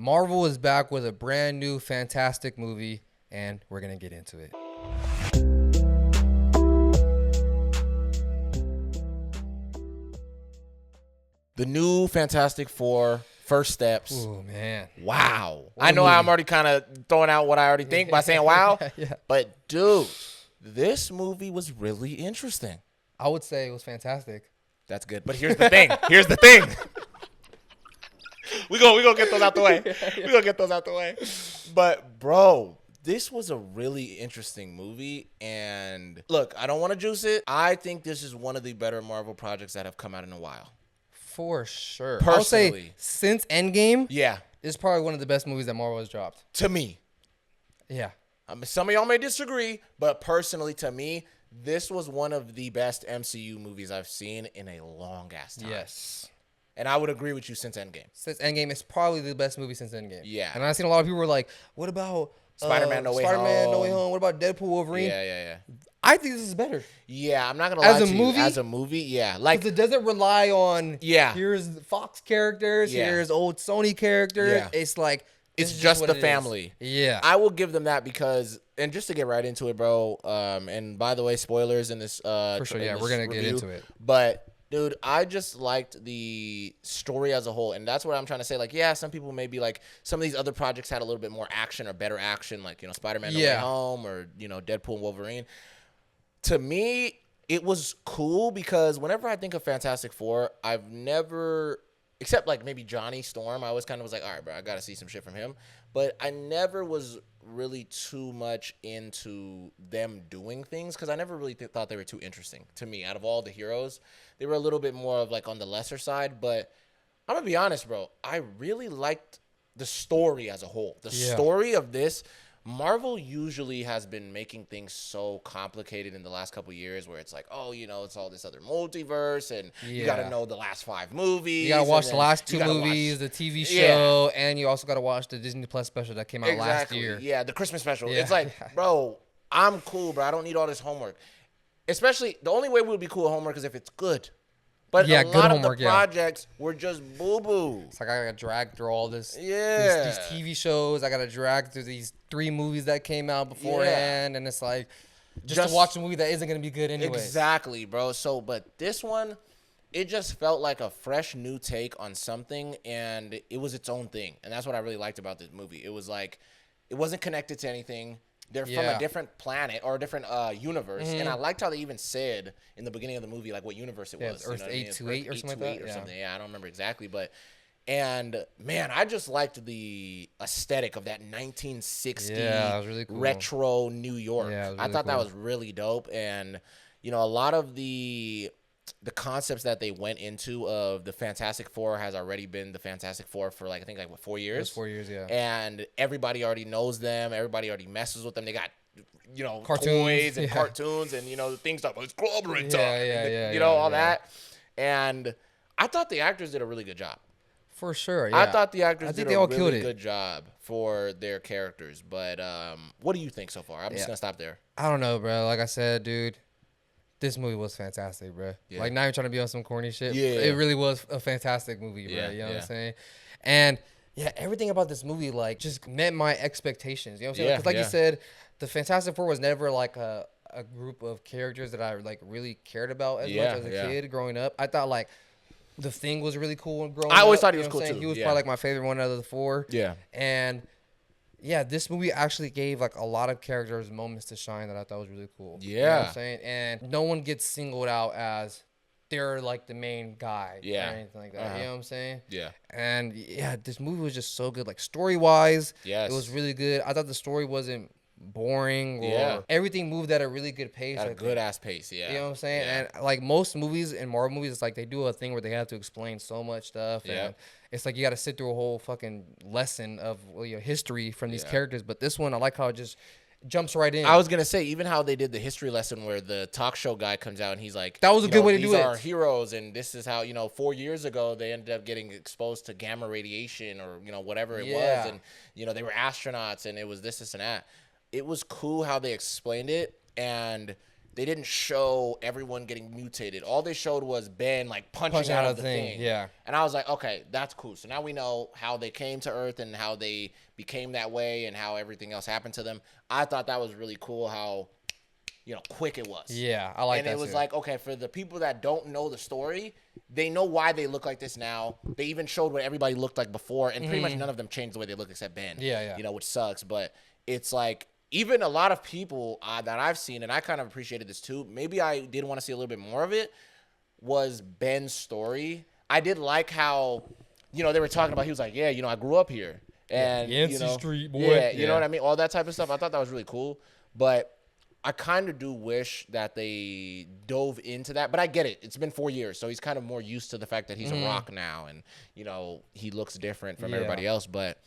Marvel is back with a brand new fantastic movie, and we're going to get into it. The new Fantastic Four, First Steps. Oh, man. Wow. What I a know movie. I'm already kind of throwing out what I already think by saying wow. Yeah. But, dude, this movie was really interesting. I would say it was fantastic. That's good. But here's the thing. We gonna get those out the way. But, bro, this was a really interesting movie. And, look, I don't want to juice it. I think this is one of the better Marvel projects that have come out in a while. For sure. Personally. I'll say since Endgame, Yeah. this is probably one of the best movies that Marvel has dropped. To me. Yeah. Some of y'all may disagree, but personally, to me, this was one of the best MCU movies I've seen in a long-ass time. Yes. And I would agree with you since Endgame. Since Endgame, it's probably the best movie since Endgame. Yeah. And I've seen a lot of people were like, what about Spider-Man No Way Home? What about Deadpool, Wolverine? Yeah. I think this is better. Yeah, I'm not going to lie As a to you. movie? As a movie, yeah. Like, Because it doesn't rely on, Yeah. here's the Fox characters, Yeah. here's old Sony characters. Yeah. It's like, it's this is just what the it is. family. Yeah. I will give them that because, and just to get right into it, bro, and by the way, spoilers in this For sure, yeah, we're going to get into it. But, dude, I just liked the story as a whole. And that's what I'm trying to say. Like, yeah, some people may be like, some of these other projects had a little bit more action or better action, like, you know, Spider-Man No Way Home or, you know, Deadpool and Wolverine. To me, it was cool because whenever I think of Fantastic Four, I've never, except like maybe Johnny Storm, I always kind of was like, all right, bro, I got to see some shit from him. But I never was really too much into them doing things because I never really thought they were too interesting to me. Out of all the heroes, they were a little bit more of like on the lesser side. But I'm going to be honest, bro, I really liked the story as a whole. The story of this. Marvel usually has been making things so complicated in the last couple of years where it's like, oh, you know, it's all this other multiverse and you got to know the last 5 movies. You got to watch the last 2 movies, the TV show, and you also got to watch the Disney Plus special that came out last year. Yeah, the Christmas special. Yeah. It's like, bro, I'm cool, bro. I don't need all this homework. Especially, the only way we would be cool with homework is if it's good. But a lot of the projects were just boo-boo. It's like I got to drag through all this. Yeah. These TV shows. I got to drag through these 3 movies that came out beforehand. And it's like, just to watch a movie that isn't going to be good anyway. Exactly, bro. So, but this one, it just felt like a fresh new take on something. And it was its own thing. And that's what I really liked about this movie. It was like, it wasn't connected to anything. They're from a different planet or a different universe. And I liked how they even said in the beginning of the movie, like what universe it was. Earth 828 or something like that. Or something. Yeah, I don't remember exactly. But, and man, I just liked the aesthetic of that 1960 it was really cool. retro New York. Yeah, it was I really thought that cool. was really dope. And, you know, a lot of the concepts that they went into of the Fantastic Four has already been the Fantastic Four for like, I think like what, 4 years? It was 4 years, yeah. And everybody already knows them. Everybody already messes with them. They got, you know, Cartoons, toys and cartoons and, you know, things like, it's clobbering time. All that. And I thought the actors did a really good job. For sure, yeah. I thought the actors did they a all really killed good job for their characters. But what do you think so far? I'm just going to stop there. I don't know, bro. Like I said, dude, this movie was fantastic, bro. Yeah. Like, not even trying to be on some corny shit. Yeah. It really was a fantastic movie, bro. Yeah, You know what I'm saying? And, yeah, everything about this movie, like, just met my expectations. You know what I'm saying? Yeah, Because, like you said, the Fantastic Four was never, like, a group of characters that I, like, really cared about as much as a kid growing up. I thought, like, The Thing was really cool growing up. I always thought he was you know cool, what I'm saying? too. He was Yeah. probably, like, my favorite one out of the 4. Yeah. And, yeah, this movie actually gave, like, a lot of characters moments to shine that I thought was really cool. Yeah. You know what I'm saying? And no one gets singled out as they're, like, the main guy or anything like that. You know what I'm saying? Yeah. And, yeah, this movie was just so good. Like, story-wise, Yes. it was really good. I thought the story wasn't boring or everything moved at a really good pace. At a good-ass pace, yeah. You know what I'm saying? Yeah. And, like, most movies and Marvel movies, it's like they do a thing where they have to explain so much stuff. Yeah. And it's like you got to sit through a whole fucking lesson of history from these characters. But this one, I like how it just jumps right in. I was going to say, even how they did the history lesson where the talk show guy comes out and he's like, that was a good way to do it. These are heroes, and this is how, 4 years ago, they ended up getting exposed to gamma radiation or, whatever it was. And, they were astronauts, and it was this and that. It was cool how they explained it, and they didn't show everyone getting mutated. All they showed was Ben like punching out of the thing. Yeah. And I was like, okay, that's cool. So now we know how they came to Earth and how they became that way and how everything else happened to them. I thought that was really cool how, quick it was. Yeah, I like that. And it was like, okay, for the people that don't know the story, they know why they look like this now. They even showed what everybody looked like before, and pretty much none of them changed the way they look except Ben. Yeah. Which sucks. But it's like, even a lot of people that I've seen, and I kind of appreciated this too, maybe I did want to see a little bit more of it, was Ben's story. I did like how, they were talking about, he was like, yeah, I grew up here. And, Yancey Street, boy. Yeah, you know what I mean? All that type of stuff. I thought that was really cool. But I kind of do wish that they dove into that. But I get it. It's been 4 years, so he's kind of more used to the fact that he's a rock now. And, he looks different from everybody else. But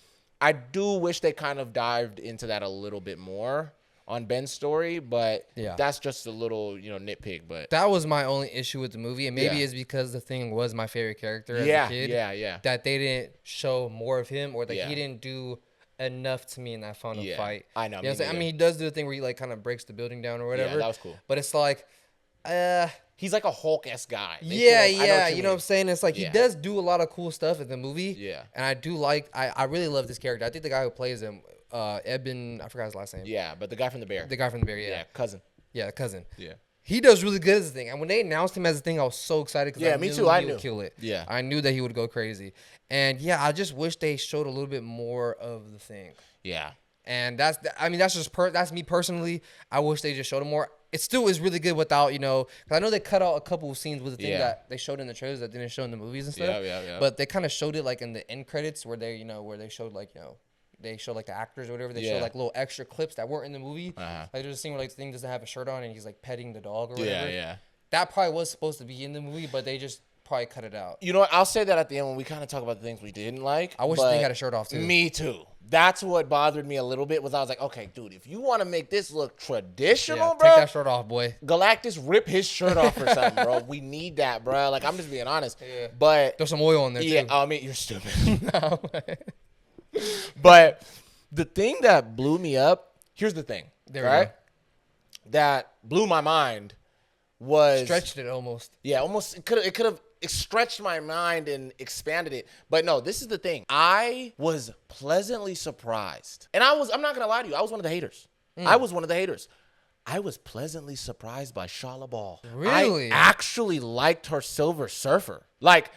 I do wish they kind of dived into that a little bit more on Ben's story, but that's just a little, nitpick. But that was my only issue with the movie, and maybe it's because the Thing was my favorite character as a kid. Yeah. That they didn't show more of him, or that he didn't do enough to me in that final fight. I know. You know what I'm saying? I mean, he does do the thing where he like kind of breaks the building down or whatever. Yeah, that was cool. But it's like, he's like a Hulk-esque guy. You know what I'm saying? It's like he does do a lot of cool stuff in the movie. Yeah. And I do like, I really love this character. I think the guy who plays him, Eben, I forgot his last name. Yeah, but the guy from The Bear. The guy from The Bear, Yeah, cousin. Yeah, cousin. Yeah. He does really good as a Thing. And when they announced him as a Thing, I was so excited because I me knew too. he would kill it. Yeah. I knew that he would go crazy. And I just wish they showed a little bit more of the Thing. Yeah. And that's that's me personally. I wish they just showed him more. It still is really good without, because I know they cut out a couple of scenes with the Thing that they showed in the trailers that didn't show in the movies and stuff. Yeah. But they kind of showed it like in the end credits where they, where they showed like, they show like the actors or whatever. They show like little extra clips that weren't in the movie. Like there's a scene where like the Thing doesn't have a shirt on and he's like petting the dog or whatever. Yeah. That probably was supposed to be in the movie, but they just probably cut it out. You know what? I'll say that at the end when we kind of talk about the things we didn't like. I wish the Thing had a shirt off too. Me too. That's what bothered me a little bit was I was like, okay, dude, if you want to make this look traditional, bro. Take that shirt off, boy. Galactus, rip his shirt off or something, bro. We need that, bro. Like, I'm just being honest. Yeah. But there's some oil on there too. Yeah, I mean, you're stupid. No. But the thing that blew me up, here's the thing, right? That blew my mind was stretched it almost. Yeah, almost. It could have stretched my mind and expanded it. But no, this is the thing. I was pleasantly surprised. And I'm not going to lie to you. I was one of the haters. I was one of the haters. I was pleasantly surprised by Shia LaBeouf. Really? I actually liked her Silver Surfer. Like,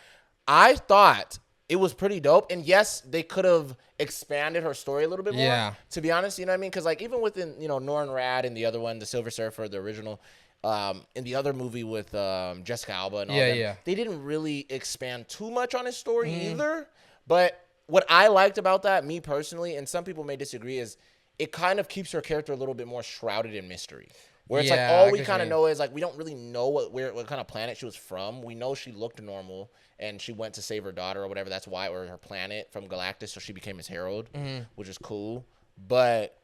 I thought it was pretty dope. And yes, they could have expanded her story a little bit more. Yeah. To be honest, you know what I mean? Because, like, even within, Norrin Rad and the other one, the Silver Surfer, the original, in the other movie with Jessica Alba and all that, they didn't really expand too much on his story either. But what I liked about that, me personally, and some people may disagree, is it kind of keeps her character a little bit more shrouded in mystery. Where it's like all we kind of know is like we don't really know what kind of planet she was from. We know she looked normal and she went to save her daughter or whatever. That's why, or her planet from Galactus, so she became his herald, which is cool. But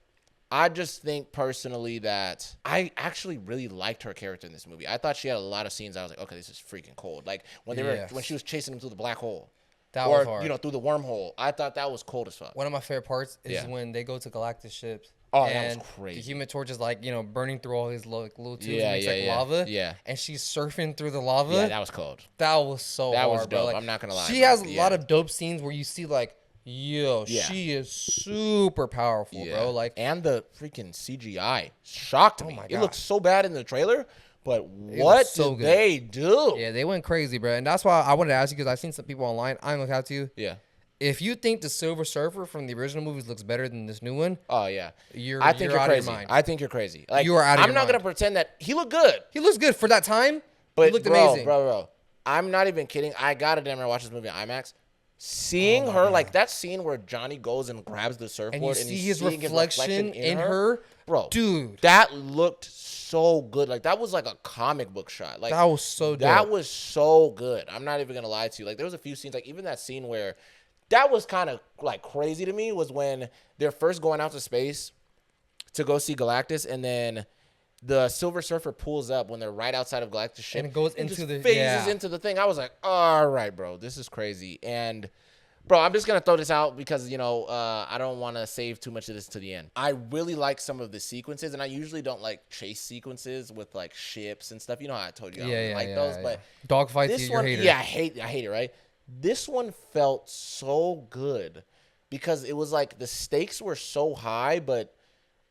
I just think personally that I actually really liked her character in this movie. I thought she had a lot of scenes I was like, okay, this is freaking cold. Like when when she was chasing him through the black hole. That was hard. Through the wormhole. I thought that was cold as fuck. One of my favorite parts is when they go to Galactus ships. Oh, that was crazy. The Human Torch is like, burning through all his little tubes and makes like lava. Yeah. And she's surfing through the lava. Yeah, that was cold. That was so hard, That was dope. bro. Like, I'm not going to lie. She has a lot of dope scenes where you see like, she is super powerful, bro. Like, and the freaking CGI shocked me. My God. It looked so bad in the trailer, but what did they do? Yeah, they went crazy, bro. And that's why I wanted to ask you because I've seen some people online. I'm gonna have to. Yeah. If you think the Silver Surfer from the original movies looks better than this new one, oh yeah, I think you're out crazy. of your mind. I think you're crazy. Like you are out of I'm your not mind. gonna pretend that he looked good. He looks good for that time. But he looked amazing, bro. I'm not even kidding. I gotta damn near watch this movie in IMAX. Seeing her, like that scene where Johnny goes and grabs the surfboard and you see his reflection in her, bro, dude, that looked so good. Like that was like a comic book shot. Like that was so dope. That was so good. I'm not even gonna lie to you. Like there was a few scenes, like even that scene where that was kind of like crazy to me was when they're first going out to space to go see Galactus, and then the Silver Surfer pulls up when they're right outside of Galactus' ship. And it goes into just the phases into the thing. I was like, all right, bro, this is crazy. And Bro, I'm just going to throw this out because, I don't want to save too much of this to the end. I really like some of the sequences, and I usually don't like chase sequences with, like, ships and stuff. You know how I told you I don't like those, but dogfights, you're a hater. Yeah, I hate it, right? This one felt so good because it was like the stakes were so high, but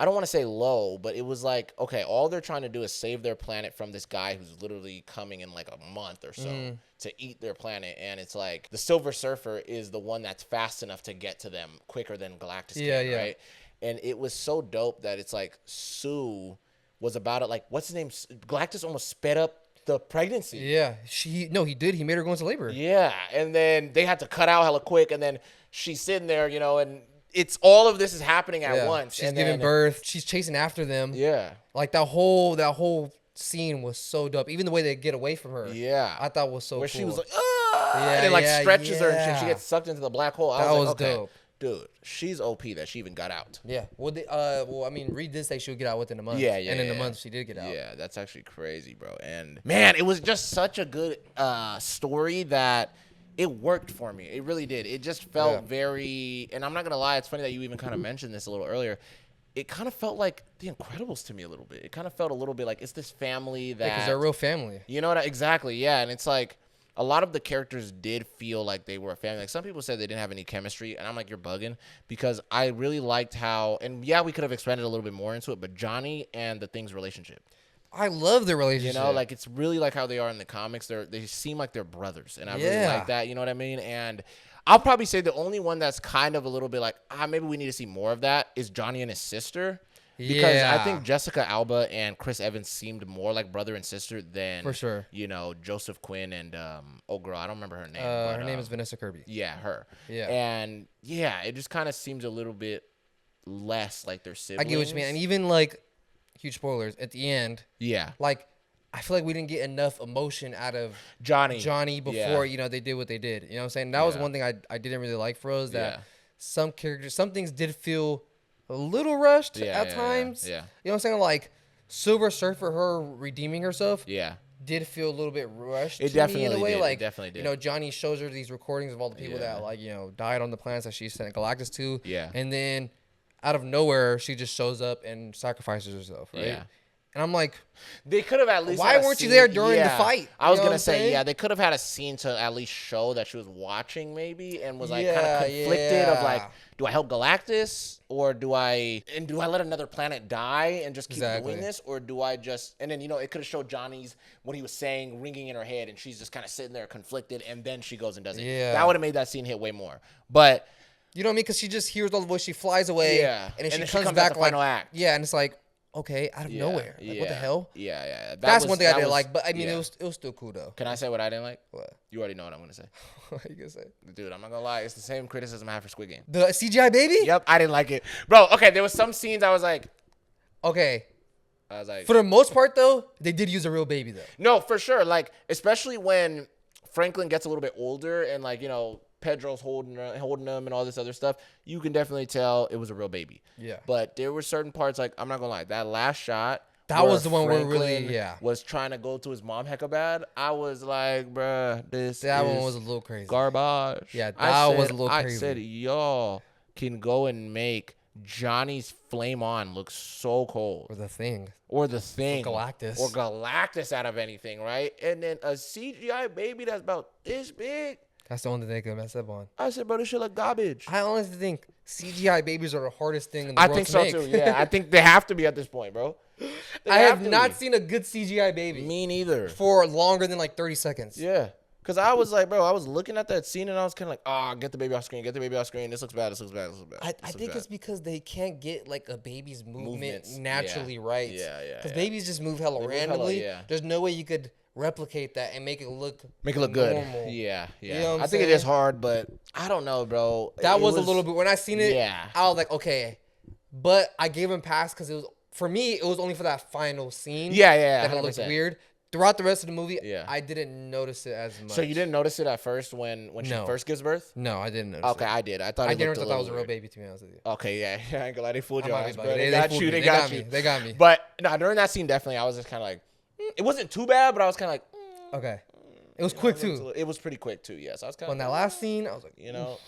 I don't want to say low, but it was like, okay, all they're trying to do is save their planet from this guy who's literally coming in like a month or so to eat their planet. And it's like the Silver Surfer is the one that's fast enough to get to them quicker than Galactus can, right? And it was so dope that it's like Sue was about it. Like, what's his name? Galactus almost sped up the pregnancy. Yeah. He did. He made her go into labor. Yeah. And then they had to cut out hella quick. And then she's sitting there, and it's all of this is happening at once. She's giving birth. She's chasing after them. Yeah. Like that whole scene was so dope. Even the way they get away from her. Yeah. I thought was so Where cool. she was like, and it like stretches her and she gets sucked into the black hole. I was like, okay, dope. Dude, she's OP that she even got out. Yeah. Well, Reed did say she would get out within a month. Yeah. And in a month she did get out. Yeah, that's actually crazy, bro. And man, it was just such a good story that it worked for me. It really did. It just felt very, and I'm not going to lie, it's funny that you even kind of mentioned this a little earlier. It kind of felt like The Incredibles to me a little bit. It kind of felt a little bit like it's this family that... Because they're a real family. You know what? Exactly, yeah. And it's like a lot of the characters did feel like they were a family. Like some people said they didn't have any chemistry, and I'm like, you're bugging. Because I really liked how, and yeah, we could have expanded a little bit more into it, but Johnny and the Thing's relationship. I love their relationship. Like it's really like how they are in the comics. They seem like they're brothers, and I really like that. You know what I mean? And I'll probably say the only one that's kind of a little bit like maybe we need to see more of that is Johnny and his sister. Because I think Jessica Alba and Chris Evans seemed more like brother and sister than for sure. Joseph Quinn and girl, I don't remember her name. Her name is Vanessa Kirby. Yeah, her. Yeah. And yeah, it just kind of seems a little bit less like their siblings. I get what you mean, and even like. Huge spoilers at the end. Yeah. Like, I feel like we didn't get enough emotion out of Johnny before, they did what they did. You know what I'm saying? That was one thing I didn't really like for us, that some characters, some things did feel a little rushed at times. Yeah. You know what I'm saying? Like, Silver Surfer, her redeeming herself. Yeah. Did feel a little bit rushed it to definitely me in a way. Did. Like, it definitely did. Johnny shows her these recordings of all the people that, died on the planets that she sent Galactus to. Yeah. And then out of nowhere, she just shows up and sacrifices herself, right? Yeah. And I'm like, they could have at least. Why weren't you there during the fight? I was gonna say, they could have had a scene to at least show that she was watching, maybe, and was like kind of conflicted of like, do I help Galactus or do I let another planet die and just keep doing this, or do I just? And then it could have showed Johnny's what he was saying ringing in her head, and she's just kind of sitting there conflicted, and then she goes and does it. Yeah, that would have made that scene hit way more, but. You know what I mean? Because she just hears all the voice, she flies away, and then she comes back at the final act. Yeah, and it's like, okay, out of nowhere. Like, what the hell? Yeah. That's one thing I didn't like, but I mean, it was still cool though. Can I say what I didn't like? What? You already know what I'm gonna say. What are you gonna say? Dude, I'm not gonna lie. It's the same criticism I have for Squid Game. The CGI baby? Yep, I didn't like it, bro. Okay, there was some scenes I was like, okay. I was like, for the most part though, they did use a real baby though. No, for sure. Like, especially when Franklin gets a little bit older and like Pedro's holding him and all this other stuff, you can definitely tell it was a real baby. Yeah. But there were certain parts, like, I'm not gonna lie, that last shot, that was the one Franklin where really was trying to go to his mom hecka bad. I was like, bruh, that one was a little crazy. Garbage. Yeah, that was a little crazy. I said, y'all can go and make Johnny's flame on look so cold. Or the thing. Or Galactus out of anything, right? And then a CGI baby that's about this big. That's the only thing they could mess up on. I said, bro, this shit look garbage. I honestly think CGI babies are the hardest thing in the world to make. I think so, too. Yeah, I think they have to be at this point, bro. I have not seen a good CGI baby. Me neither. For longer than like 30 seconds. Yeah. Because I was like, bro, I was looking at that scene and I was kind of like, get the baby off screen. This looks bad. I think it's because they can't get like a baby's movement naturally right. Yeah. Because babies just move hella randomly. There's no way you could replicate that and make it look good. Normal. Yeah. You know I think it is hard, but I don't know, bro. That was a little bit, when I seen it, yeah. I was like, okay. But I gave him pass because it was, for me, it was only for that final scene. Yeah. That it looked weird. Throughout the rest of the movie, I didn't notice it as much. So you didn't notice it at first when she first gives birth? No, I didn't notice it. I did. I thought that was a real baby, to be honest with you. Okay, yeah. I ain't gonna lie, they fooled your ass, bro. They got you. They got me. But no, during that scene, definitely, I was just kind of like, it wasn't too bad, but I was kind of like, okay. It was quick too. It was pretty quick too. Yes, I was kind of. On that last scene, I was like,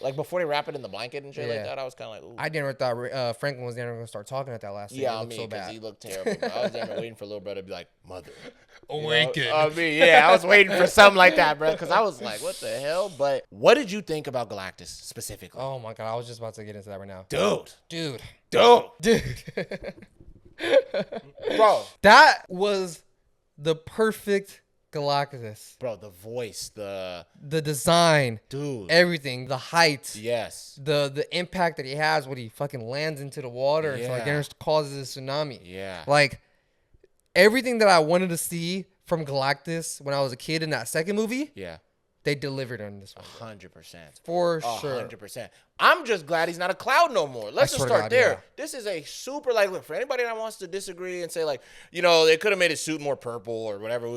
like before they wrap it in the blanket and shit like that, I was kind of like, ooh. I never thought Franklin was never gonna start talking at that last scene. Yeah, because he looked terrible. Bro. I was there waiting for little brother to be like, mother, awaken. I was waiting for something like that, bro, because I was like, what the hell? But what did you think about Galactus specifically? Oh my god, I was just about to get into that right now, dude. Bro, that was the perfect Galactus. Bro, the voice, the design, dude, everything, the height, yes, the impact that he has when he fucking lands into the water, and so like then causes a tsunami. Yeah, like everything that I wanted to see from Galactus when I was a kid in that second movie. Yeah. They delivered on this one. 100%. For sure. 100%. I'm just glad he's not a cloud no more. Let's just start there. Yeah. This is a super, like, look, for anybody that wants to disagree and say, like, they could have made his suit more purple or whatever.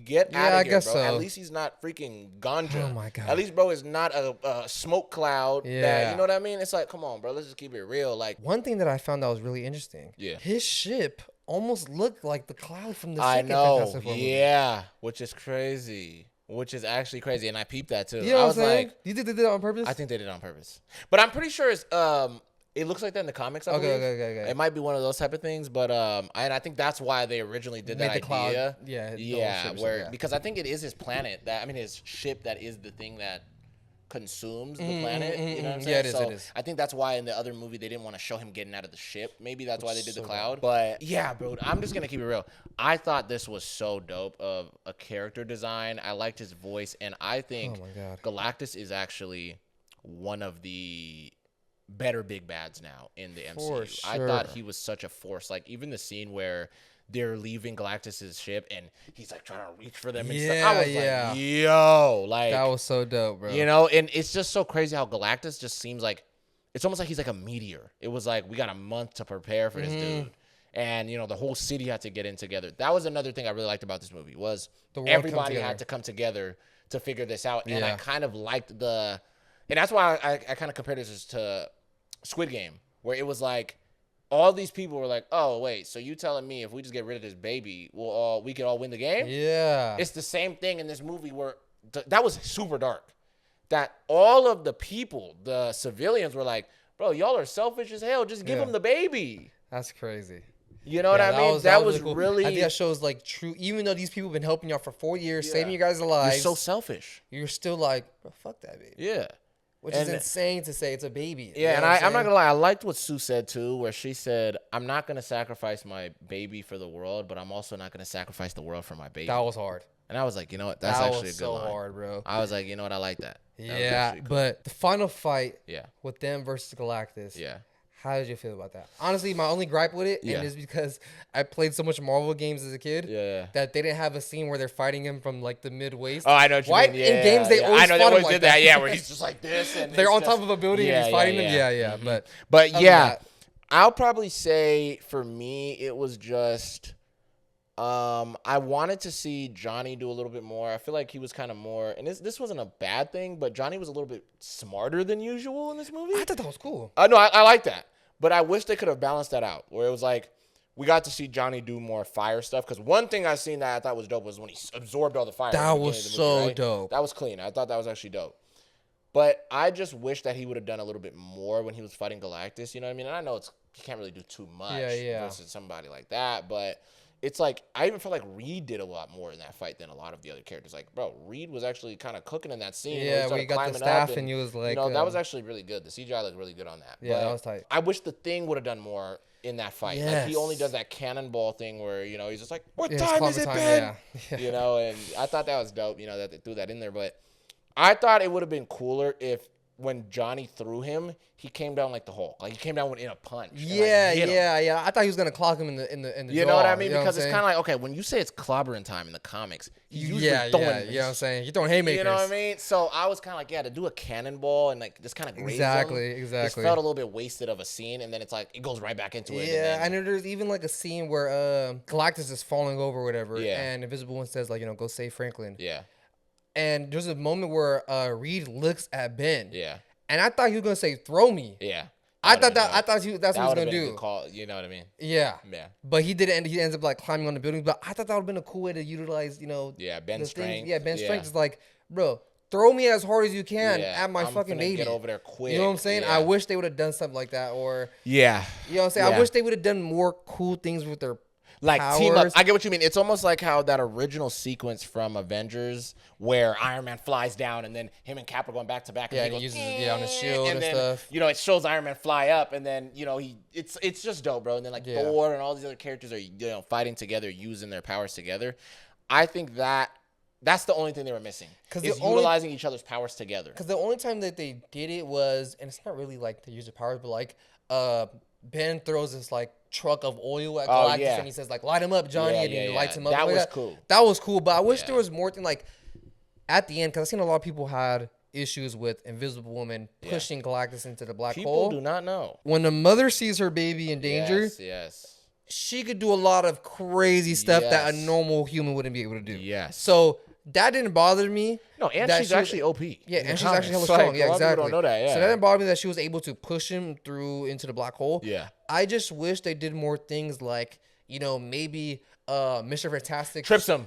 Get out of here, bro. So. At least he's not freaking ganja. Oh, my God. At least, bro, is not a smoke cloud. Yeah. That, you know what I mean? It's like, come on, bro. Let's just keep it real. Like, one thing that I found that was really interesting. Yeah. His ship almost looked like the cloud from the second Fantastic Four movie. Yeah. Which is crazy. Which is actually crazy, and I peeped that too. You know what I'm saying? Like, you think they did it on purpose? I think they did it on purpose, but I'm pretty sure it looks like that in the comics. I believe. Okay. It might be one of those type of things, but and I think that's why they originally did that idea. Cloud, because I think it is his planet his ship that is the thing that consumes the planet. You know what I'm saying? Yeah, it is. I think that's why in the other movie they didn't want to show him getting out of the ship. Maybe that's why they did the cloud. But yeah, bro, I'm just gonna keep it real. I thought this was so dope of a character design. I liked his voice, and I think Galactus is actually one of the better big bads now in the MCU. Sure. I thought he was such a force. Like even the scene where they're leaving Galactus's ship and he's like trying to reach for them and stuff. I was like, yo, like that was so dope, bro. And it's just so crazy how Galactus just seems like it's almost like he's like a meteor. It was like we got a month to prepare for this dude. And the whole city had to get in together. That was another thing I really liked about this movie was everybody had to come together to figure this out. And I kind of liked and that's why I kind of compared this to Squid Game, where it was like all these people were like, oh, wait, so you telling me if we just get rid of this baby, we could all win the game? Yeah. It's the same thing in this movie where that was super dark. That all of the people, the civilians were like, bro, y'all are selfish as hell. Just give them the baby. That's crazy. You know what I mean? That was really... I think that shows like true... Even though these people have been helping y'all for 4 years, saving you guys' lives... You're so selfish. You're still like, bro, fuck that baby. Yeah. Which is insane to say it's a baby. Yeah, and I'm not going to lie. I liked what Sue said, too, where she said, I'm not going to sacrifice my baby for the world, but I'm also not going to sacrifice the world for my baby. That was hard. And I was like, you know what? That's actually a good line. That was so hard, bro. I was like, you know what? I like that. Yeah, cool. But the final fight Yeah. with them versus Galactus. Yeah. How did you feel about that? Honestly, my only gripe with it, and it's because I played so much Marvel games as a kid, that they didn't have a scene where they're fighting him from like the mid waist. Oh, I know what you mean. In games they always fought him like that. Yeah, where he's just like this, and they're on top of a building and he's fighting them. Yeah. But yeah, I'll probably say for me it was just. I wanted to see Johnny do a little bit more. I feel like he was kind of more, and this wasn't a bad thing, but Johnny was a little bit smarter than usual in this movie. I thought that was cool. No, I like that. But I wish they could have balanced that out, where it was like we got to see Johnny do more fire stuff. Because one thing I seen that I thought was dope was when he absorbed all the fire. That was so dope. That was clean. I thought that was actually dope. But I just wish that he would have done a little bit more when he was fighting Galactus. You know what I mean? And I know he can't really do too much versus somebody like that. But it's like I even felt like Reed did a lot more in that fight than a lot of the other characters. Like, bro, Reed was actually kind of cooking in that scene. Yeah, where he got the staff and he was like... that was actually really good. The CGI looked really good on that. Yeah, that was tight. I wish the Thing would have done more in that fight. Yes. Like, he only does that cannonball thing where, he's just like, what time is it, Ben? Yeah. And I thought that was dope, that they threw that in there. But I thought it would have been cooler if when Johnny threw him, he came down like the Hulk. Like he came down in a punch. Yeah. I thought he was gonna clock him in the You know what I mean? Because it's kind of like, okay, when you say it's clobbering time in the comics, he's usually throwing. You know what I'm saying? You're throwing haymakers. You know what I mean? So I was kind of like, to do a cannonball and like just kind of graze him. Exactly. It felt a little bit wasted of a scene, and then it's like it goes right back into it. Yeah, and there's even like a scene where Galactus is falling over or whatever, and Invisible One says like, go save Franklin. Yeah. And there's a moment where Reed looks at Ben. Yeah. And I thought he was gonna say, "Throw me." Yeah. I thought that's what he was gonna do. Call, you know what I mean? Yeah. Yeah. But he didn't. He ends up like climbing on the building. But I thought that would have been a cool way to utilize, Ben's strength. Ben's strength is like, bro, throw me as hard as you can at my fucking baby. Get over there quick. You know what I'm saying? I wish they would have done something like that, or you know what I'm saying? I wish they would have done more cool things with their powers. Team up. I get what you mean. It's almost like how that original sequence from Avengers where Iron Man flies down and then him and Cap are going back to back. And he uses on his shield and then, stuff. It shows Iron Man fly up and then it's just dope, bro. And then Thor and all these other characters are fighting together, using their powers together. I think that's the only thing they were missing. Is utilizing each other's powers together. Because the only time that they did it was, and it's not really like the use of powers, but like Ben throws this like truck of oil at Galactus and he says like, light him up, Johnny, and he lights him up. That was cool. That was cool, but I wish there was more thing like at the end, because I've seen a lot of people had issues with Invisible Woman pushing Galactus into the black hole. People do not know. When the mother sees her baby in danger, she could do a lot of crazy stuff that a normal human wouldn't be able to do. Yes. So that didn't bother me. No, and she's actually OP. Yeah, and she's actually hella strong. Yeah, exactly. Don't know that, So that didn't bother me that she was able to push him through into the black hole. Yeah. I just wish they did more things like, maybe Mr. Fantastic trips him.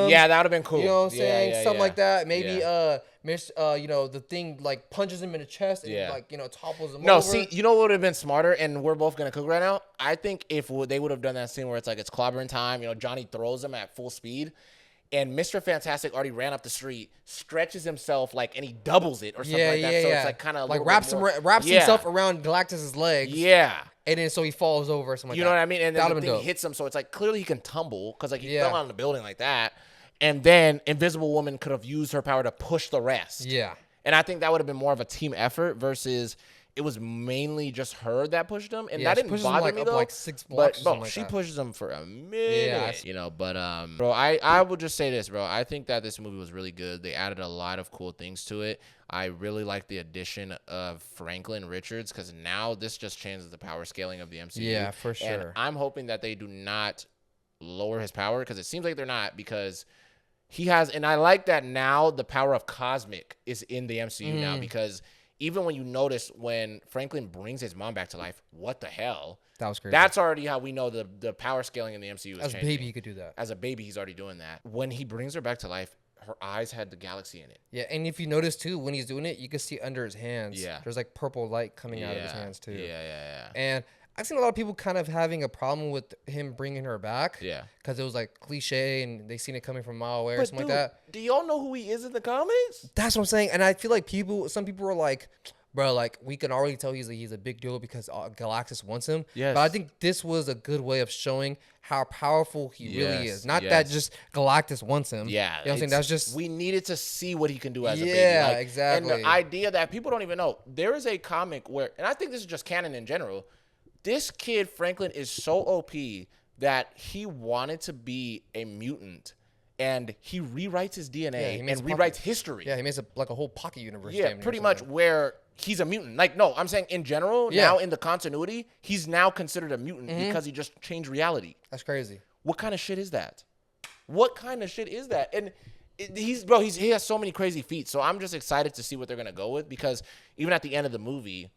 Yeah, that would have been cool. You know what I'm saying? Something like that. Maybe the thing like punches him in the chest and topples him over. No, see, you know what would have been smarter, and we're both gonna cook right now. I think if they would have done that scene where it's like it's clobbering time, Johnny throws him at full speed. And Mr. Fantastic already ran up the street, stretches himself and he doubles it or something like that. So it's like kind of wraps himself around Galactus's legs. Yeah. And then so he falls over or something like that. You know what I mean? And then the thing hits him, so it's like clearly he can tumble because he fell out of the building like that. And then Invisible Woman could have used her power to push the rest. Yeah. And I think that would have been more of a team effort versus it was mainly just her that pushed him, and that didn't bother me though. Like 6 blocks. But she pushes him for a minute, But bro, I will just say this, bro. I think that this movie was really good. They added a lot of cool things to it. I really like the addition of Franklin Richards because now this just changes the power scaling of the MCU. Yeah, for sure. And I'm hoping that they do not lower his power because it seems like they're not because he has, and I like that now the power of Cosmic is in the MCU now because. Even when you notice when Franklin brings his mom back to life, what the hell? That was crazy. That's already how we know the power scaling in the MCU is As changing. a baby, he could do that. As a baby, he's already doing that. When he brings her back to life, her eyes had the galaxy in it. Yeah, and if you notice, too, when he's doing it, you can see under his hands. Yeah. There's, purple light coming out of his hands, too. Yeah. And I've seen a lot of people kind of having a problem with him bringing her back. Yeah. Because it was, cliche, and they seen it coming from a mile away or something like that. Do y'all know who he is in the comics? That's what I'm saying. And I feel like some people are like... Bro, we can already tell he's a big deal because Galactus wants him. Yes. But I think this was a good way of showing how powerful he really is. Not that just Galactus wants him. Yeah. You know what I'm saying? That's just... We needed to see what he can do as a baby. Yeah, exactly. And the idea that people don't even know. There is a comic where... And I think this is just canon in general. This kid, Franklin, is so OP that he wanted to be a mutant. And he rewrites his DNA and rewrites history. Yeah, he makes a whole pocket universe. Yeah, pretty much where... He's a mutant. No, I'm saying in general, now in the continuity, he's now considered a mutant because he just changed reality. That's crazy. What kind of shit is that? And he has so many crazy feats. So I'm just excited to see what they're going to go with because even at the end of the movie,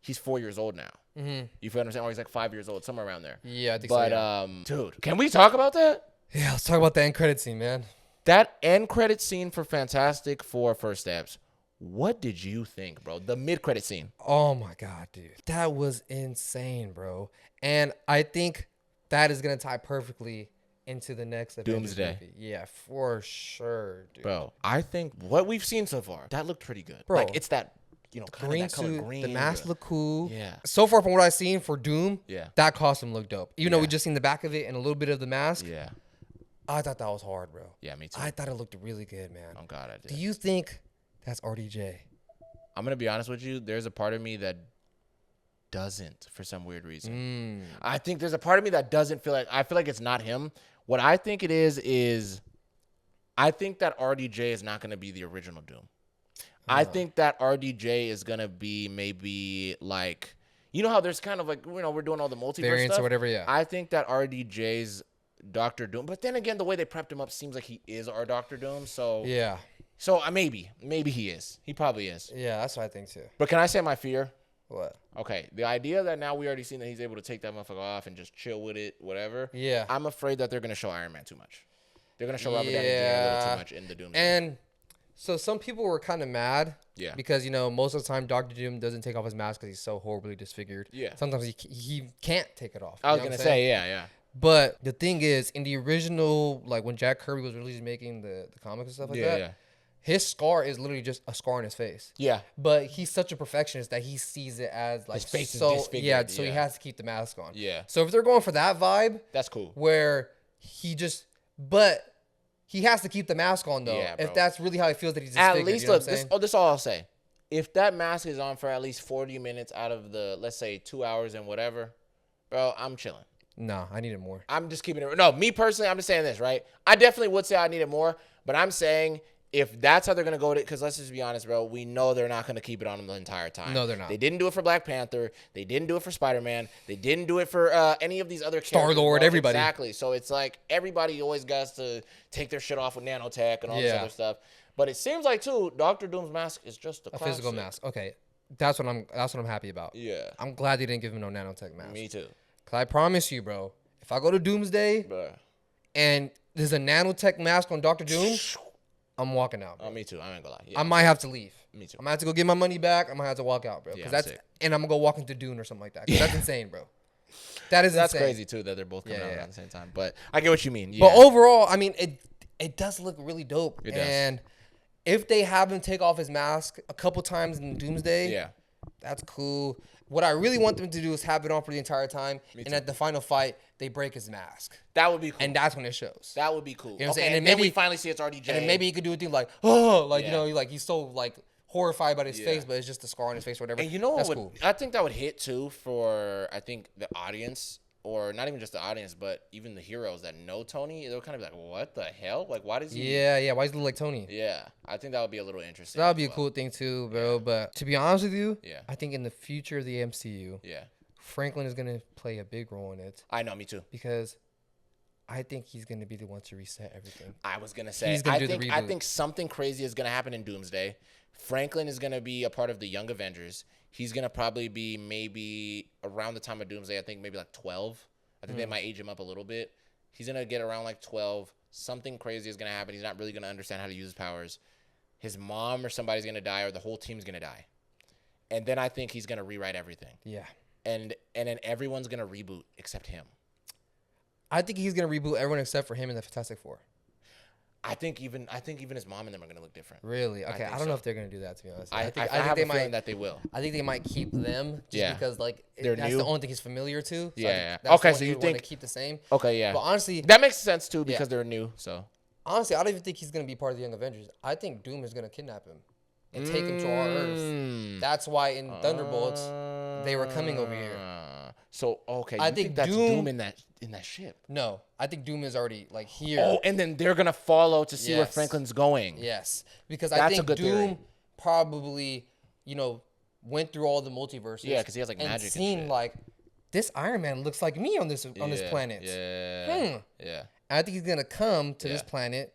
he's 4 years old now. Mm-hmm. You feel what I'm saying? Or he's 5 years old, somewhere around there. Yeah, I think so. But, dude, can we talk about that? Yeah, let's talk about the end credit scene, man. That end credit scene for Fantastic Four First Steps. What did you think, bro? The mid-credit scene. Oh, my God, dude. That was insane, bro. And I think that is going to tie perfectly into the next Doomsday movie. Yeah, for sure, dude. Bro, I think what we've seen so far, that looked pretty good. Bro, it's that, green suit, green. The mask looked cool. Yeah. So far from what I've seen for Doom, that costume looked dope. Even though we just seen the back of it and a little bit of the mask. Yeah. I thought that was hard, bro. Yeah, me too. I thought it looked really good, man. Oh, God, I did. Do you think that's RDJ? I'm going to be honest with you. There's a part of me that doesn't for some weird reason. I think there's a part of me that doesn't feel like, I feel like it's not him. What I think it is I think that RDJ is not going to be the original Doom. I think that RDJ is going to be maybe you know how there's kind of we're doing all the multiverse variants stuff? Or whatever, yeah. I think that RDJ's Dr. Doom, but then again, the way they prepped him up seems like he is our Dr. Doom, so... Yeah. So maybe he is. He probably is. Yeah, that's what I think too. But can I say my fear? What? Okay, the idea that now we already seen that he's able to take that motherfucker off and just chill with it, whatever. Yeah. I'm afraid that they're gonna show Iron Man too much. They're gonna show Robert Downey Jr. a little too much in the Doomsday. And so some people were kind of mad. Yeah. Because, you know, most of the time Dr. Doom doesn't take off his mask because he's so horribly disfigured. Yeah. Sometimes he can't take it off. I was gonna say, yeah. But the thing is, in the original, like when Jack Kirby was really making the comics and stuff like that. Yeah. His scar is literally just a scar on his face. Yeah. But he's such a perfectionist that he sees it as like his face is disfigured. Yeah, so he has to keep the mask on. Yeah. So if they're going for that vibe, that's cool. Where but he has to keep the mask on though. Yeah, if that's really how he feels that he's disfigured. At least you know look, this is all I'll say. If that mask is on for at least 40 minutes out of the, let's say, 2 hours and whatever, bro, I'm chilling. No, I need it more. I'm just keeping it. No, me personally, I'm just saying this, right? I definitely would say I need it more, but I'm saying if that's how they're going to go with it, because let's just be honest, bro, we know they're not going to keep it on them the entire time. No, they're not. They didn't do it for Black Panther. They didn't do it for Spider-Man. They didn't do it for any of these other characters. Star-Lord, everybody. Exactly. So it's like everybody always got to take their shit off with nanotech and all this other stuff. But it seems like, too, Dr. Doom's mask is just a physical mask. Okay. That's what I'm happy about. Yeah. I'm glad they didn't give him no nanotech mask. Me too. Because I promise you, bro, if I go to Doomsday and there's a nanotech mask on Dr. Doom, I'm walking out. Bro. Me too. I ain't gonna lie. Yeah, I might have to leave. Me too. I might have to go get my money back. I might have to walk out, bro. Yeah, and I'm gonna go walk into Dune or something like that. That's insane, bro. That's insane. Crazy too that they're both coming out at the same time. But I get what you mean. Yeah. But overall, I mean, it does look really dope. It does. And if they have him take off his mask a couple times in Doomsday, that's cool. What I really want them to do is have it on for the entire time, and at the final fight, they break his mask. That would be cool. And that's when it shows. That would be cool. You know what I'm saying? And then we finally see it's RDJ. And then maybe he could do a thing like, oh, like, you know, like he's so like horrified by his face, but it's just a scar on his face or whatever. And you know what? Cool. I think that would hit too for, I think, the audience. Or not even just the audience, but even the heroes that know Tony, they'll kind of be like, what the hell? Like, why does he... Yeah. Why does he look like Tony? Yeah. I think that would be a little interesting. That would be a cool thing too, bro. Yeah. But to be honest with you, yeah, I think in the future of the MCU, Franklin is going to play a big role in it. I know, me too. Because I think he's going to be the one to reset everything. I was going to say, I think something crazy is going to happen in Doomsday. Franklin is going to be a part of the Young Avengers. He's going to probably be maybe around the time of Doomsday, I think maybe like 12. I think they might age him up a little bit. He's going to get around like 12. Something crazy is going to happen. He's not really going to understand how to use his powers. His mom or somebody's going to die or the whole team's going to die. And then I think he's going to rewrite everything. Yeah. And then everyone's going to reboot except him. I think he's going to reboot everyone except for him and the Fantastic Four. I think even his mom and them are going to look different. Really? Okay, I don't know if they're going to do that, to be honest. I have a feeling that they will. I think they might keep them just because like that's new. the only thing he's familiar to. So yeah. Okay, so you think keep the same? Okay, yeah. But honestly, that makes sense too because they're new. So honestly, I don't even think he's going to be part of the Young Avengers. I think Doom is going to kidnap him and take him to our Earth. That's why in Thunderbolts they were coming over here. So okay, I think that's Doom in that ship. No, I think Doom is already like here. Oh, and then they're gonna follow to see where Franklin's going. Yes, because I think Doom theory. Probably, went through all the multiverses. Yeah, because he has like magic and seen shit. Like this Iron Man looks like me on this planet. Yeah. Yeah. And I think he's gonna come to this planet,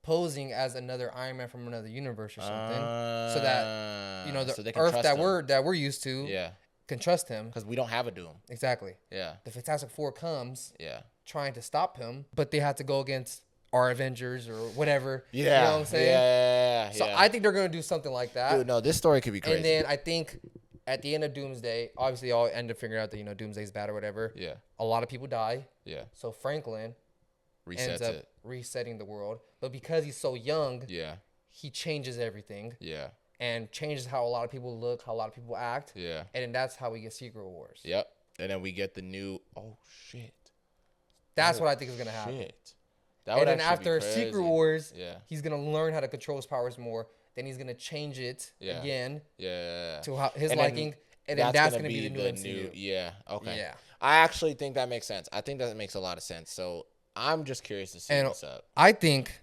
posing as another Iron Man from another universe or something, so that the Earth that we're used to. Yeah. Can trust him because we don't have a Doom. Exactly. Yeah. The Fantastic Four comes. Yeah. Trying to stop him, but they have to go against our Avengers or whatever. Yeah. You know what I'm saying? Yeah. So I think they're gonna do something like that. Dude, no, this story could be crazy. And then I think at the end of Doomsday, obviously all end up figuring out that Doomsday's bad or whatever. Yeah. A lot of people die. Yeah. So Franklin ends up resetting the world, but because he's so young, he changes everything. Yeah. And changes how a lot of people look, how a lot of people act. Yeah. And then that's how we get Secret Wars. Yep. And then we get the new, oh, shit. That's what I think is going to happen. Shit. And then after Secret Wars, he's going to learn how to control his powers more. Then he's going to change it again to his liking. And then that's going to be the new MCU. Yeah. Okay. Yeah. I actually think that makes sense. I think that makes a lot of sense. So I'm just curious to see what's up. I think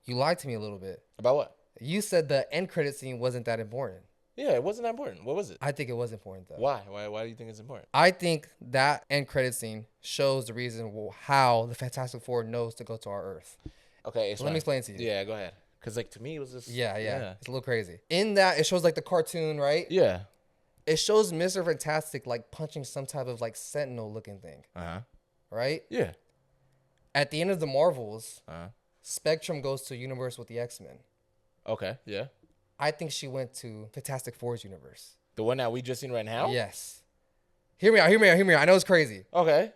you lied to me a little bit. About what? You said the end credit scene wasn't that important. Yeah, it wasn't that important. What was it? I think it was important, though. Why? Why do you think it's important? I think that end credit scene shows the reason how the Fantastic Four knows to go to our Earth. Okay, so let me explain to you. Yeah, go ahead. Because, to me, it was just... Yeah. It's a little crazy. In that, it shows, the cartoon, right? Yeah. it shows Mr. Fantastic like punching some type of like Sentinel looking thing. Right? Yeah. At the end of the Marvels, Spectrum goes to a universe with the X-Men. Okay. Yeah. I think she went to Fantastic Four's universe. The one that we just seen right now? Yes. Hear me out. I know it's crazy. Okay.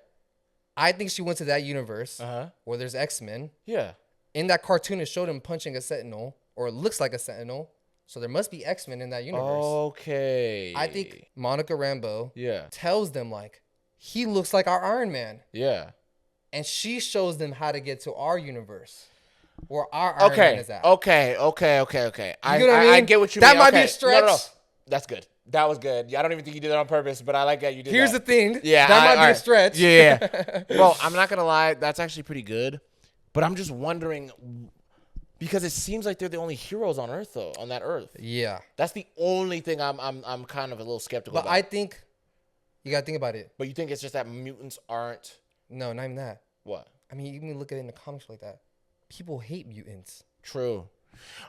I think she went to that universe where there's X-Men. Yeah. In that cartoon, it showed him punching a Sentinel, or it looks like a Sentinel. So there must be X-Men in that universe. Okay. I think Monica Rambeau tells them, like, he looks like our Iron Man. Yeah. And she shows them how to get to our universe, where our Iron Man is at. Okay. You know what I mean? I get what you mean. That might be a stretch. No. That's good. That was good. I don't even think you did that on purpose, but I like that you did Here's that. The thing. Yeah. That might be a stretch. Yeah. Bro, I'm not going to lie. That's actually pretty good. But I'm just wondering, because it seems like they're the only heroes on Earth, though, on that Earth. Yeah. That's the only thing I'm kind of a little skeptical about. But I think you got to think about it. But you think it's just that mutants aren't? No, not even that. What? I mean, you can look at it in the comics like that. People hate mutants. True.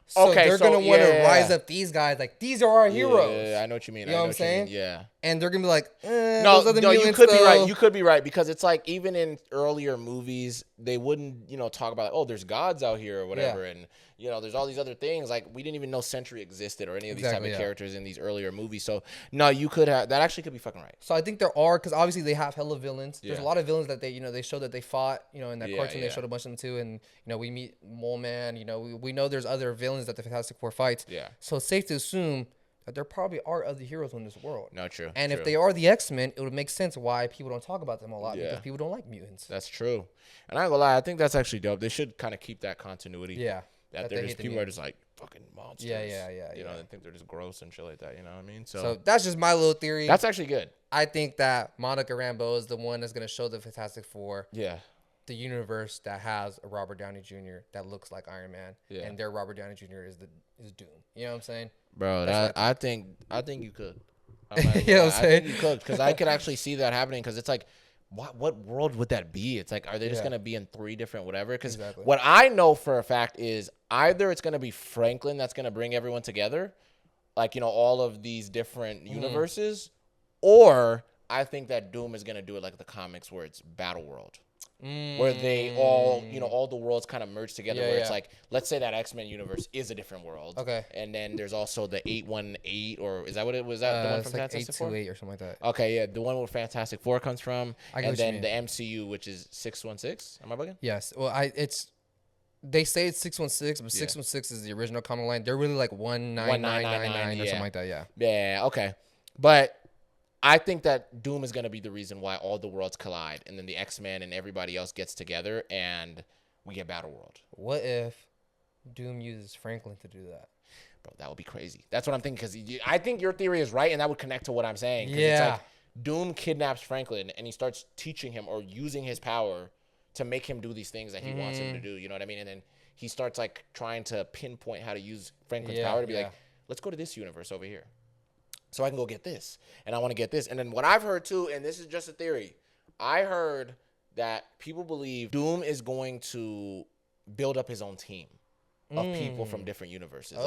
So they're going to want to rise up these guys. Like, these are our heroes. Yeah, I know what you mean. You know what I'm saying? Yeah. And they're going to be like, no, you could be right. You could be right. Because it's like, even in earlier movies, they wouldn't, talk about, like, oh, there's gods out here or whatever. Yeah. And, there's all these other things. Like, we didn't even know Sentry existed or any of these type of characters in these earlier movies. So, no, you could have, that actually could be fucking right. So I think there are, because obviously they have hella villains. Yeah. There's a lot of villains that they show that they fought, in that cartoon. They showed a bunch of them too. And, we meet Mole Man, we know there's other villains that the Fantastic Four fights. Yeah. So it's safe to assume that there probably are other heroes in this world. No, true. And if they are the X-Men, it would make sense why people don't talk about them a lot, because people don't like mutants. That's true. And I ain't gonna lie, I think that's actually dope. They should kind of keep that continuity. Yeah. That there's people who are just like fucking monsters. Yeah. They think they're just gross and shit like that. You know what I mean? So that's just my little theory. That's actually good. I think that Monica Rambeau is the one that's gonna show the Fantastic Four. Yeah. The universe that has a Robert Downey Jr. that looks like Iron Man, and their Robert Downey Jr. is Doom. You know what I'm saying? Bro, I think you could. You know what I'm saying? I think you could, because I could actually see that happening. Because it's like, what world would that be? It's like, are they just gonna be in 3 different whatever? Because what I know for a fact is either it's gonna be Franklin that's gonna bring everyone together, like all of these different universes, or I think that Doom is gonna do it like the comics, where it's Battle World. Where they all, all the worlds kind of merge together. Where it's like, let's say that X-Men universe is a different world. Okay. And then there's also the 818, or is that what it was? That the one from like Fantastic Four? 828 or something like that. Okay, yeah, the one where Fantastic Four comes from, and then the MCU, which is 616. Am I bugging? Yes. Well, they say it's 616, but 616 is the original comic line. They're really like 19999 or something like that. Yeah. Yeah. Okay. But I think that Doom is going to be the reason why all the worlds collide, and then the X-Men and everybody else gets together, and we get Battle World. What if Doom uses Franklin to do that? Bro, that would be crazy. That's what I'm thinking, because I think your theory is right, and that would connect to what I'm saying. Yeah. It's like Doom kidnaps Franklin, and he starts teaching him or using his power to make him do these things that he wants him to do. You know what I mean? And then he starts like trying to pinpoint how to use Franklin's power to be like, let's go to this universe over here, so I can go get this, and I want to get this. And then what I've heard too, and this is just a theory, I heard that people believe Doom is going to build up his own team of people from different universes.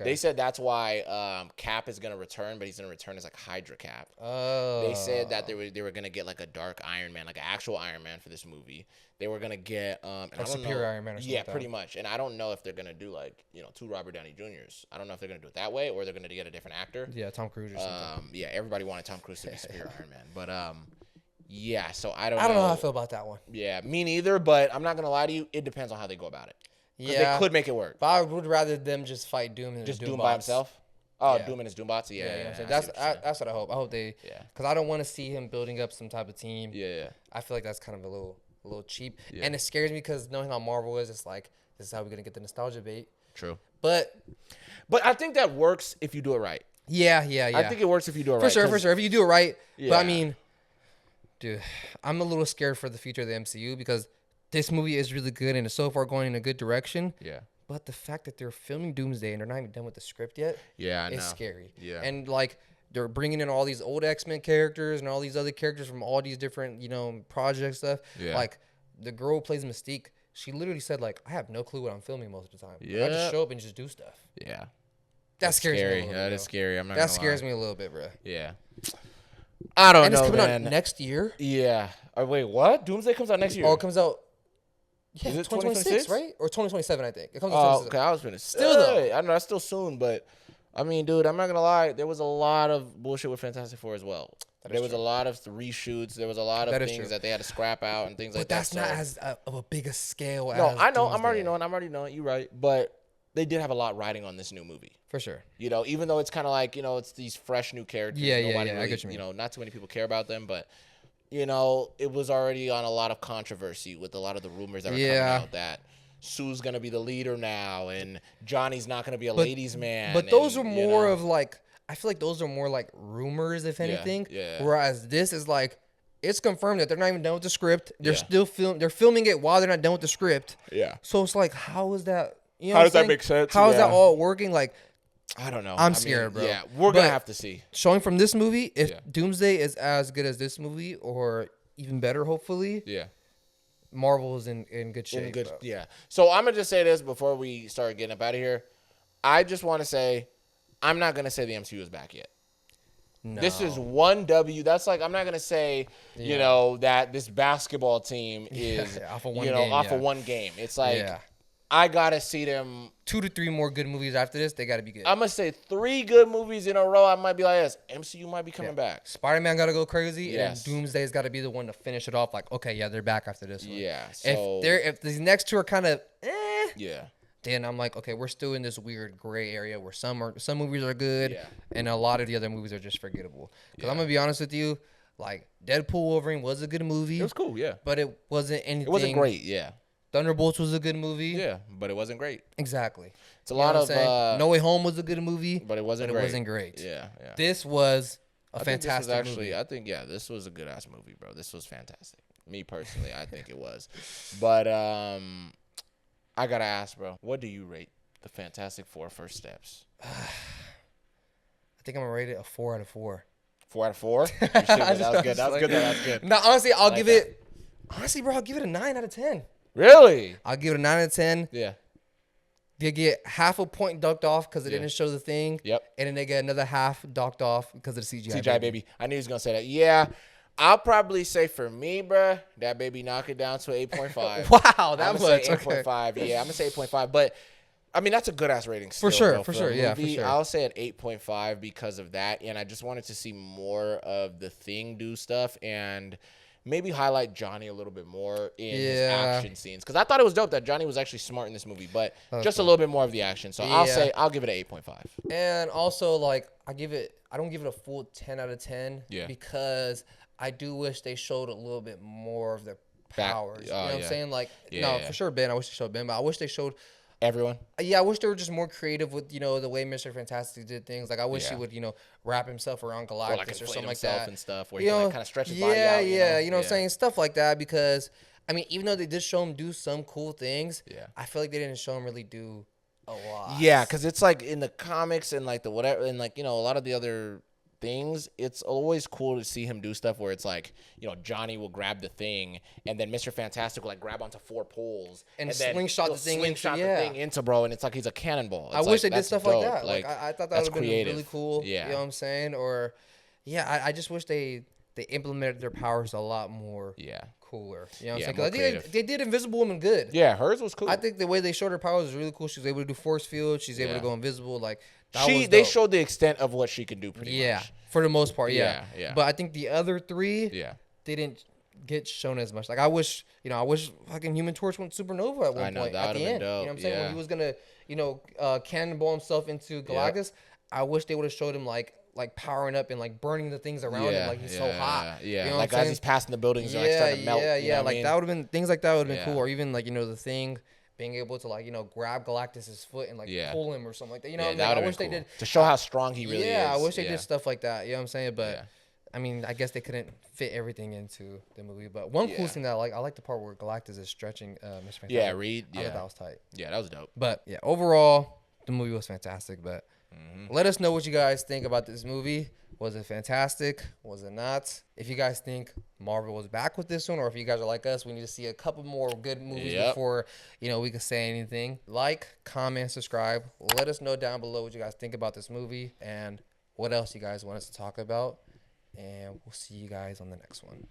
They said that's why Cap is gonna return, but he's gonna return as like Hydra Cap. They said that they were gonna get like a dark Iron Man, like an actual Iron Man for this movie. They were gonna get like Superior Iron Man or something. Yeah, pretty much. And I don't know if they're gonna do like 2 Robert Downey Jr.'s. I don't know if they're gonna do it that way, or they're gonna get a different actor. Yeah, Tom Cruise or something. Yeah, everybody wanted Tom Cruise to be Superior Iron Man, but yeah. So I don't know how I feel about that one. Yeah, me neither. But I'm not gonna lie to you. It depends on how they go about it. Yeah, they could make it work. But I would rather them just fight Doom than just Doom by himself. Oh, Doom and his Doombots. Yeah. That's what I hope. I hope they. Yeah. Because I don't want to see him building up some type of team. Yeah. I feel like that's kind of a little cheap, and it scares me because knowing how Marvel is, it's like this is how we're gonna get the nostalgia bait. True. But I think that works if you do it right. Yeah. I think it works if you do it right. For sure. If you do it right. Yeah. But I mean, dude, I'm a little scared for the future of the MCU because this movie is really good and it's so far going in a good direction. Yeah. But the fact that they're filming Doomsday and they're not even done with the script yet, it's scary. Yeah. And like they're bringing in all these old X-Men characters and all these other characters from all these different, project stuff. Yeah. Like the girl who plays Mystique, she literally said like, I have no clue what I'm filming most of the time. Yeah. I just show up and just do stuff. Yeah. That scares scary. me. That is scary. I'm not. That scares me a little bit, bro. Yeah. I don't know, it's coming man. out next year. Yeah. Wait, what? Doomsday comes out next year. Oh, it comes out. Yeah, is it 2026, right? Or 2027, I think. It comes out. Oh, okay. I was gonna still though. I know that's still soon, but I mean, dude, I'm not gonna lie. There was a lot of bullshit with Fantastic Four as well. There was a lot of reshoots. There was a lot of things that they had to scrap out and things like that. But that's not as of a big a scale. No, I know. I'm already knowing. You're right, but they did have a lot riding on this new movie. For sure. You know, even though it's kind of like, you know, it's these fresh new characters. Yeah, really, I get what you mean. You know, not too many people care about them, but, you know, it was already on a lot of controversy with a lot of the rumors that were coming out that Sue's going to be the leader now and Johnny's not going to be a ladies' man. But those are more of like, I feel like those are more like rumors, if anything. Yeah. Whereas this is like, it's confirmed that they're not even done with the script. They're still they're filming it while they're not done with the script. Yeah. So it's like, how is that? You know how does that make sense? How is that all working? Like, I don't know. I'm scared, bro. Yeah, we're going to have to see. Showing from this movie, if Doomsday is as good as this movie or even better, hopefully. Yeah. Marvel is in good shape. Yeah. So I'm going to just say this before we start getting up out of here. I just want to say, I'm not going to say the MCU is back yet. No. This is one W. That's like, I'm not going to say, you know, that this basketball team is, off of one game. It's like, I got to see them. 2 to 3 more good movies after this. They got to be good. I'm going to say 3 good movies in a row. I might be like, yes, MCU might be coming back. Spider-Man got to go crazy. And Doomsday's got to be the one to finish it off. Like, okay, they're back after this one. Yeah. So if these next 2 are kind of, yeah. Then I'm like, okay, we're still in this weird gray area where some movies are good, and a lot of the other movies are just forgettable. Because I'm gonna be honest with you, like Deadpool Wolverine was a good movie. It was cool, yeah, but it wasn't anything. It wasn't great, yeah. Thunderbolts was a good movie, yeah, but it wasn't great. Exactly. It's a lot of No Way Home was a good movie, but it wasn't great. Yeah. This was a fantastic movie. I think this was a good ass movie, bro. This was fantastic. Me personally, I think it was, but I gotta ask, bro, what do you rate the Fantastic Four First Steps? I think I'm gonna rate it a 4 out of 4. 4 out of 4? That was good. That was good. No, honestly, I'll give it. Honestly, bro, I'll give it a 9 out of 10. Really? I'll give it a 9 out of 10. Yeah. They get half a point ducked off because it didn't show the thing. Yep. And then they get another half docked off because of the CGI. CGI baby. I knew he was gonna say that. Yeah. I'll probably say for me, bruh, that baby knock it down to 8.5. Wow, that much. 8.5. Yeah, I'm gonna say 8.5. But I mean, that's a good ass rating. Still, for sure. Yeah, for sure. I'll say at 8.5 because of that, and I just wanted to see more of the Thing do stuff and maybe highlight Johnny a little bit more in his action scenes because I thought it was dope that Johnny was actually smart in this movie, but just a little bit more of the action. So I'll give it an 8.5. And also, like, I don't give it a full 10 out of 10 because I do wish they showed a little bit more of their powers. You know what I'm saying? Like, for sure, Ben. I wish they showed Ben, but I wish they showed everyone. Yeah, I wish they were just more creative with, the way Mr. Fantastic did things. Like, I wish he would, wrap himself around Galactus or something like that. And stuff where he kind of stretch his body out. You know what I'm saying? Stuff like that because, I mean, even though they did show him do some cool things, I feel like they didn't show him really do a lot. Yeah, because it's like in the comics and like the whatever, and like, a lot of the other things, it's always cool to see him do stuff where it's like, Johnny will grab the thing and then Mr. Fantastic will like grab onto 4 poles and then slingshot the thing into bro, and it's like he's a cannonball. I wish they did stuff like that. Like I thought that would have been really cool. Yeah. You know what I'm saying? Or I just wish they implemented their powers a lot more cooler. You know what I'm saying? 'Cause I think they did Invisible Woman good. Yeah, hers was cool. I think the way they showed her powers was really cool. She was able to do force field. She's able to go invisible. Like they showed the extent of what she can do pretty much. Yeah, for the most part, yeah. But I think the other 3 they didn't get shown as much. Like I wish fucking Human Torch went supernova at one point at the end. Dope. You know what I'm saying? When he was gonna, cannonball himself into Galactus, I wish they would have showed him like powering up and like burning the things around him like he's so hot. Yeah, you know like as he's passing the buildings, like starting to melt. Yeah. Like that would have been things like that would have been cool. Or even like the Thing being able to like grab Galactus's foot and like pull him or something like that. You know what I mean? I wish they did to show how strong he really is. Yeah, I wish they did stuff like that. You know what I'm saying? But I mean, I guess they couldn't fit everything into the movie. But one cool thing that I like the part where Galactus is stretching Mr. Fantastic. Yeah, Reed. I thought that was tight. Yeah, that was dope. But overall, the movie was fantastic. But let us know what you guys think about this movie. Was it fantastic? Was it not? If you guys think Marvel was back with this one, or if you guys are like us, we need to see a couple more good movies before, we can say anything. Like, comment, subscribe. Let us know down below what you guys think about this movie and what else you guys want us to talk about. And we'll see you guys on the next one.